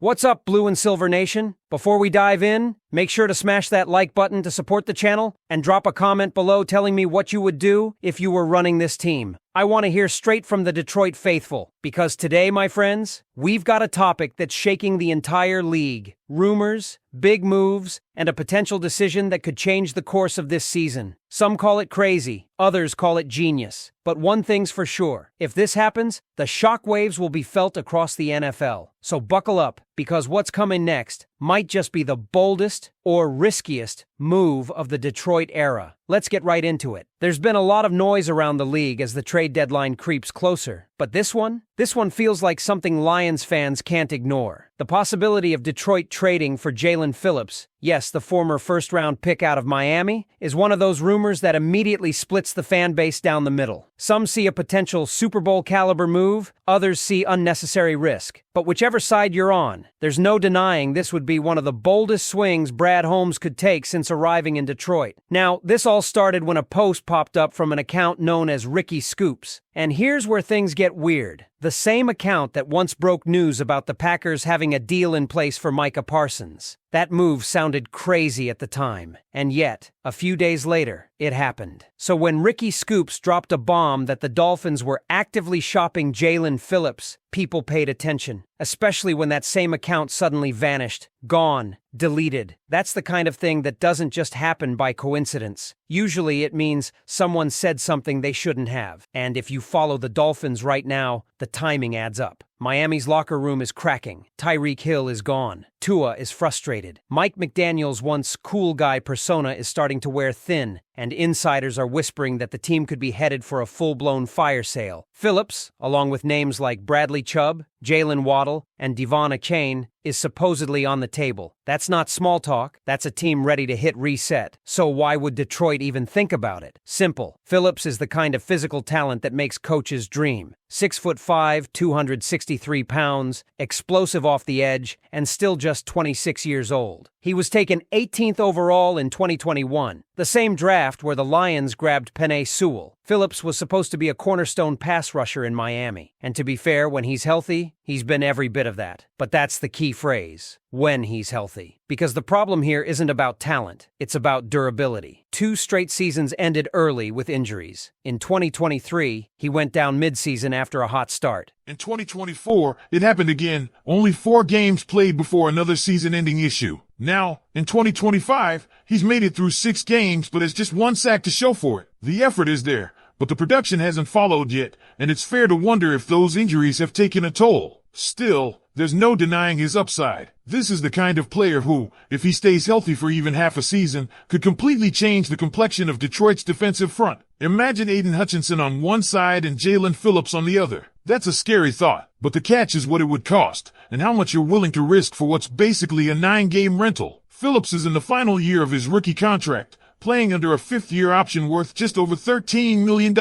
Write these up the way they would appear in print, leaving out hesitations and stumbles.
What's up, Blue and Silver Nation? Before we dive in, make sure to smash that like button to support the channel and drop a comment below telling me what you would do if you were running this team. I want to hear straight from the Detroit faithful, because today, my friends, we've got a topic that's shaking the entire league. Rumors, big moves, and a potential decision that could change the course of this season. Some call it crazy, others call it genius. But one thing's for sure, if this happens, the shockwaves will be felt across the NFL. So buckle up, because what's coming next might just be the boldest or riskiest move of the Detroit era. Let's get right into it. There's been a lot of noise around the league as the trade deadline creeps closer, but this one feels like something Lions fans can't ignore. The possibility of Detroit trading for Jalen Phillips, yes, the former first-round pick out of Miami, is one of those rumors that immediately splits the fan base down the middle. Some see a potential Super Bowl-caliber move, others see unnecessary risk. But whichever side you're on, there's no denying this would be one of the boldest swings Brad Holmes could take since arriving in Detroit. Now, this all started when a post popped up from an account known as Ricky Scoops. And here's where things get weird. The same account that once broke news about the Packers having a deal in place for Micah Parsons. That move sounded crazy at the time, and yet, a few days later, it happened. So when Ricky Scoops dropped a bomb that the Dolphins were actively shopping Jalen Phillips, people paid attention, especially when that same account suddenly vanished, gone, deleted. That's the kind of thing that doesn't just happen by coincidence. Usually it means someone said something they shouldn't have. And if you follow the Dolphins right now, the timing adds up. Miami's locker room is cracking. Tyreek Hill is gone. Tua is frustrated. Mike McDaniel's once cool guy persona is starting to wear thin, and insiders are whispering that the team could be headed for a full-blown fire sale. Phillips, along with names like Bradley Chubb, Jalen Waddle, and Devon Achane, is supposedly on the table. That's not small talk. That's a team ready to hit reset. So why would Detroit even think about it? Simple. Phillips is the kind of physical talent that makes coaches dream. 6'5", 263 pounds, explosive off the edge, and still just 26 years old. He was taken 18th overall in 2021, the same draft where the Lions grabbed Penei Sewell. Phillips was supposed to be a cornerstone pass rusher in Miami, and to be fair, when he's healthy, he's been every bit of that. But that's the key phrase, when he's healthy. Because the problem here isn't about talent, it's about durability. 2 straight seasons ended early with injuries. In 2023, he went down mid-season after a hot start. In 2024, it happened again, only 4 games played before another season-ending issue. Now, in 2025, he's made it through 6 games but has just 1 sack to show for it. The effort is there, but the production hasn't followed yet, and it's fair to wonder if those injuries have taken a toll. Still, there's no denying his upside. This is the kind of player who, if he stays healthy for even half a season, could completely change the complexion of Detroit's defensive front. Imagine Aiden Hutchinson on one side and Jalen Phillips on the other. That's a scary thought, but the catch is what it would cost, and how much you're willing to risk for what's basically a 9-game rental. Phillips is in the final year of his rookie contract, playing under a 5th-year option worth just over $13 million.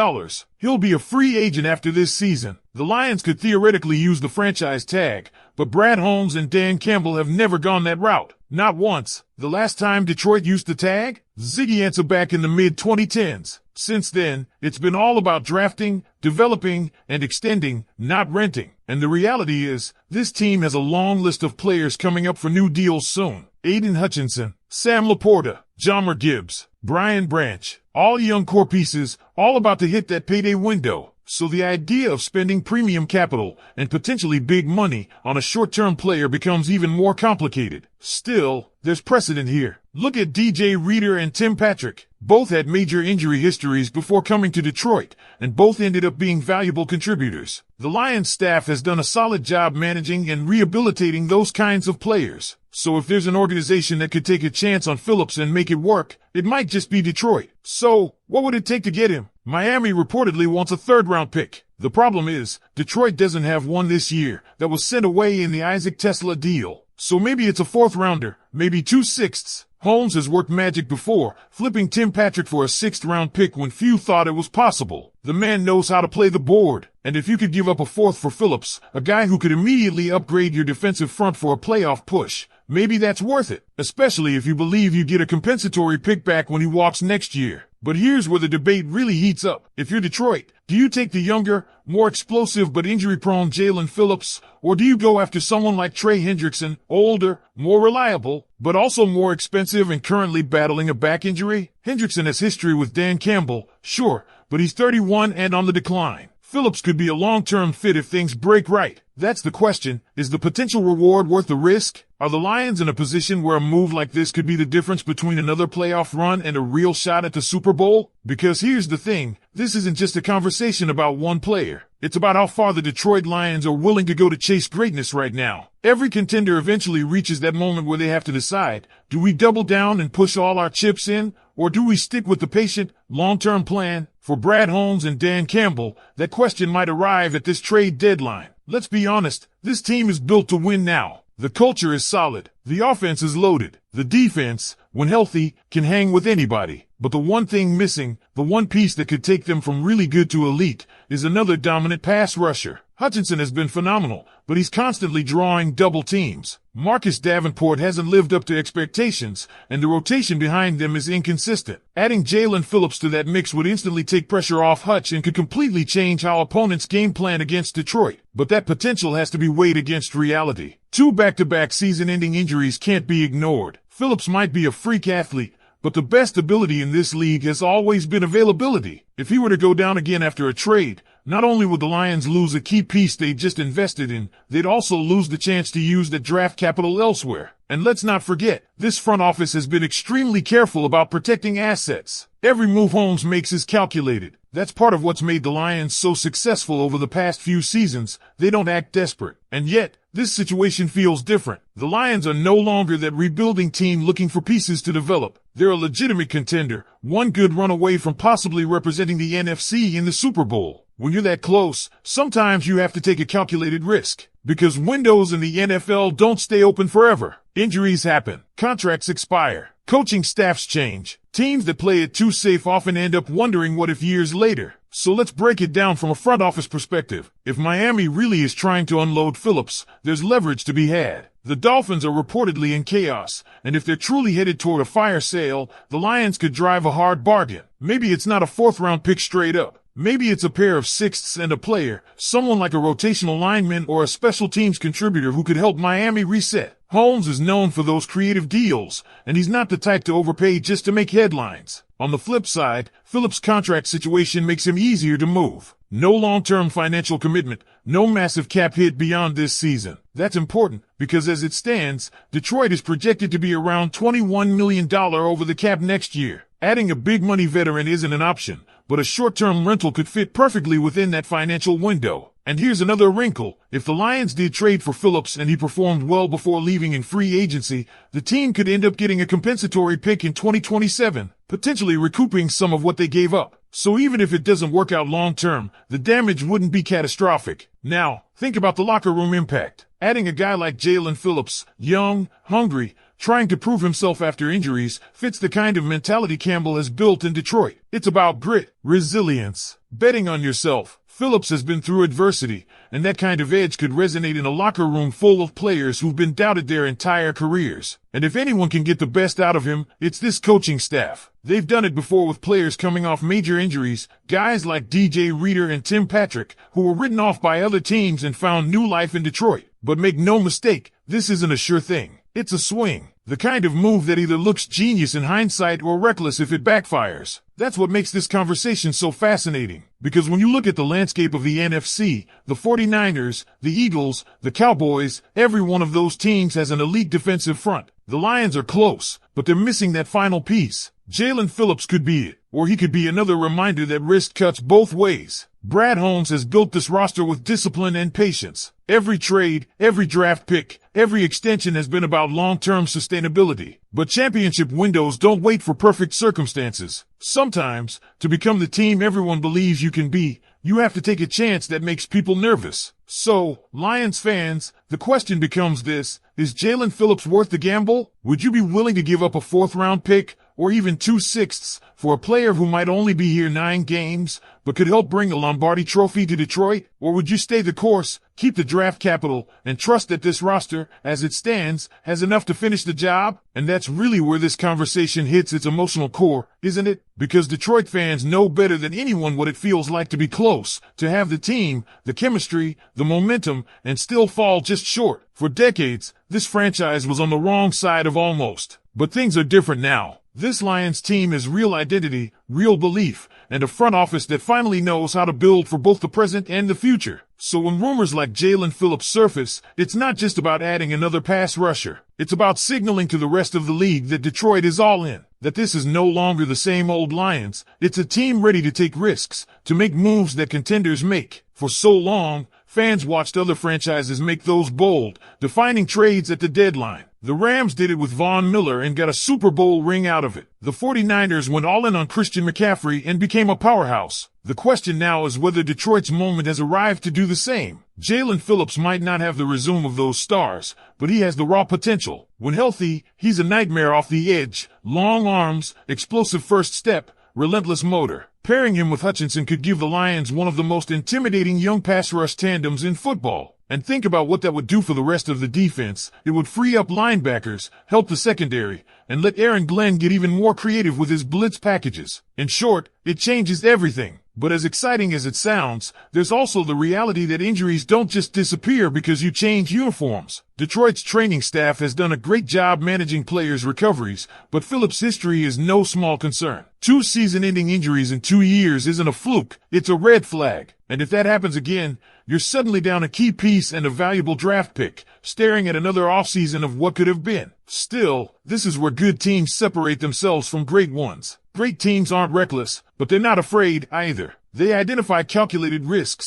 He'll be a free agent after this season. The Lions could theoretically use the franchise tag, but Brad Holmes and Dan Campbell have never gone that route. Not once. The last time Detroit used the tag? Ziggy Ansah back in the mid-2010s. Since then, it's been all about drafting, developing, and extending, not renting. And the reality is, this team has a long list of players coming up for new deals soon. Aiden Hutchinson, Sam Laporta, Jahmyr Gibbs, Brian Branch, all young core pieces, all about to hit that payday window. So the idea of spending premium capital and potentially big money on a short-term player becomes even more complicated. Still, there's precedent here. Look at DJ Reader and Tim Patrick. Both had major injury histories before coming to Detroit, and both ended up being valuable contributors. The Lions staff has done a solid job managing and rehabilitating those kinds of players. So if there's an organization that could take a chance on Phillips and make it work, it might just be Detroit. So, what would it take to get him? Miami reportedly wants a 3rd-round pick. The problem is, Detroit doesn't have one this year that was sent away in the Isaac Tesla deal. So maybe it's a 4th-rounder, maybe 2 sixths. Holmes has worked magic before, flipping Tim Patrick for a 6th-round pick when few thought it was possible. The man knows how to play the board, and if you could give up a 4th for Phillips, a guy who could immediately upgrade your defensive front for a playoff push, maybe that's worth it, especially if you believe you get a compensatory pick back when he walks next year. But here's where the debate really heats up. If you're Detroit, do you take the younger, more explosive but injury-prone Jalen Phillips, or do you go after someone like Trey Hendrickson, older, more reliable, but also more expensive and currently battling a back injury? Hendrickson has history with Dan Campbell, sure, but he's 31 and on the decline. Phillips could be a long-term fit if things break right. That's the question. Is the potential reward worth the risk? Are the Lions in a position where a move like this could be the difference between another playoff run and a real shot at the Super Bowl? Because here's the thing, this isn't just a conversation about one player. It's about how far the Detroit Lions are willing to go to chase greatness right now. Every contender eventually reaches that moment where they have to decide, do we double down and push all our chips in, or do we stick with the patient, long-term plan? For Brad Holmes and Dan Campbell, that question might arrive at this trade deadline. Let's be honest, this team is built to win now. The culture is solid. The offense is loaded. The defense, when healthy, can hang with anybody. But the one thing missing, the one piece that could take them from really good to elite, is another dominant pass rusher. Hutchinson has been phenomenal, but he's constantly drawing double teams. Marcus Davenport hasn't lived up to expectations, and the rotation behind them is inconsistent. Adding Jalen Phillips to that mix would instantly take pressure off Hutch and could completely change how opponents game plan against Detroit. But that potential has to be weighed against reality. 2 back-to-back season-ending injuries can't be ignored. Phillips might be a freak athlete, but the best ability in this league has always been availability. If he were to go down again after a trade, not only would the Lions lose a key piece they just invested in, they'd also lose the chance to use that draft capital elsewhere. And let's not forget, this front office has been extremely careful about protecting assets. Every move Holmes makes is calculated. That's part of what's made the Lions so successful over the past few seasons. They don't act desperate. And yet, this situation feels different. The Lions are no longer that rebuilding team looking for pieces to develop. They're a legitimate contender, one good run away from possibly representing the NFC in the Super Bowl. When you're that close, sometimes you have to take a calculated risk. Because windows in the NFL don't stay open forever. Injuries happen. Contracts expire. Coaching staffs change. Teams that play it too safe often end up wondering what if years later. So let's break it down from a front office perspective. If Miami really is trying to unload Phillips, there's leverage to be had. The Dolphins are reportedly in chaos, and if they're truly headed toward a fire sale, the Lions could drive a hard bargain. Maybe it's not a 4th-round pick straight up. Maybe it's a pair of 6ths and a player, someone like a rotational lineman or a special teams contributor who could help Miami reset. Holmes is known for those creative deals, and he's not the type to overpay just to make headlines. On the flip side, Phillips' contract situation makes him easier to move. No long-term financial commitment, no massive cap hit beyond this season. That's important, because as it stands, Detroit is projected to be around $21 million over the cap next year. Adding a big-money veteran isn't an option, but a short-term rental could fit perfectly within that financial window. And here's another wrinkle. If the Lions did trade for Phillips and he performed well before leaving in free agency, the team could end up getting a compensatory pick in 2027, potentially recouping some of what they gave up. So even if it doesn't work out long-term, the damage wouldn't be catastrophic. Now, think about the locker room impact. Adding a guy like Jalen Phillips, young, hungry, trying to prove himself after injuries, fits the kind of mentality Campbell has built in Detroit. It's about grit, resilience, betting on yourself. Phillips has been through adversity, and that kind of edge could resonate in a locker room full of players who've been doubted their entire careers. And if anyone can get the best out of him, it's this coaching staff. They've done it before with players coming off major injuries, guys like DJ Reader and Tim Patrick, who were written off by other teams and found new life in Detroit. But make no mistake, this isn't a sure thing. It's a swing. The kind of move that either looks genius in hindsight or reckless if it backfires. That's what makes this conversation so fascinating. Because when you look at the landscape of the NFC, the 49ers, the Eagles, the Cowboys, every one of those teams has an elite defensive front. The Lions are close, but they're missing that final piece. Jalen Phillips could be it, or he could be another reminder that risk cuts both ways. Brad Holmes has built this roster with discipline and patience. Every trade, every draft pick, every extension has been about long-term sustainability. But championship windows don't wait for perfect circumstances. Sometimes, to become the team everyone believes you can be, you have to take a chance that makes people nervous. So, Lions fans, the question becomes this: is Jalen Phillips worth the gamble? Would you be willing to give up a 4th-round pick, or even 2/6, for a player who might only be here 9 games, but could help bring a Lombardi trophy to Detroit? Or would you stay the course, keep the draft capital, and trust that this roster, as it stands, has enough to finish the job? And that's really where this conversation hits its emotional core, isn't it? Because Detroit fans know better than anyone what it feels like to be close, to have the team, the chemistry, the momentum, and still fall just short. For decades, this franchise was on the wrong side of almost. But things are different now. This Lions team has real identity, real belief, and a front office that finally knows how to build for both the present and the future. So when rumors like Jalen Phillips surface, it's not just about adding another pass rusher. It's about signaling to the rest of the league that Detroit is all in, that this is no longer the same old Lions. It's a team ready to take risks, to make moves that contenders make. For so long, fans watched other franchises make those bold, defining trades at the deadline. The Rams did it with Von Miller and got a Super Bowl ring out of it. The 49ers went all in on Christian McCaffrey and became a powerhouse. The question now is whether Detroit's moment has arrived to do the same. Jalen Phillips might not have the resume of those stars, but he has the raw potential. When healthy, he's a nightmare off the edge. Long arms, explosive first step, relentless motor. Pairing him with Hutchinson could give the Lions one of the most intimidating young pass rush tandems in football. And think about what that would do for the rest of the defense. It would free up linebackers, help the secondary, and let Aaron Glenn get even more creative with his blitz packages. In short, it changes everything. But as exciting as it sounds, there's also the reality that injuries don't just disappear because you change uniforms. Detroit's training staff has done a great job managing players' recoveries, but Phillips' history is no small concern. 2 season-ending injuries in 2 years isn't a fluke, it's a red flag. And if that happens again, you're suddenly down a key piece and a valuable draft pick, staring at another offseason of what could have been. Still, this is where good teams separate themselves from great ones. Great teams aren't reckless, but they're not afraid either. They identify calculated risks,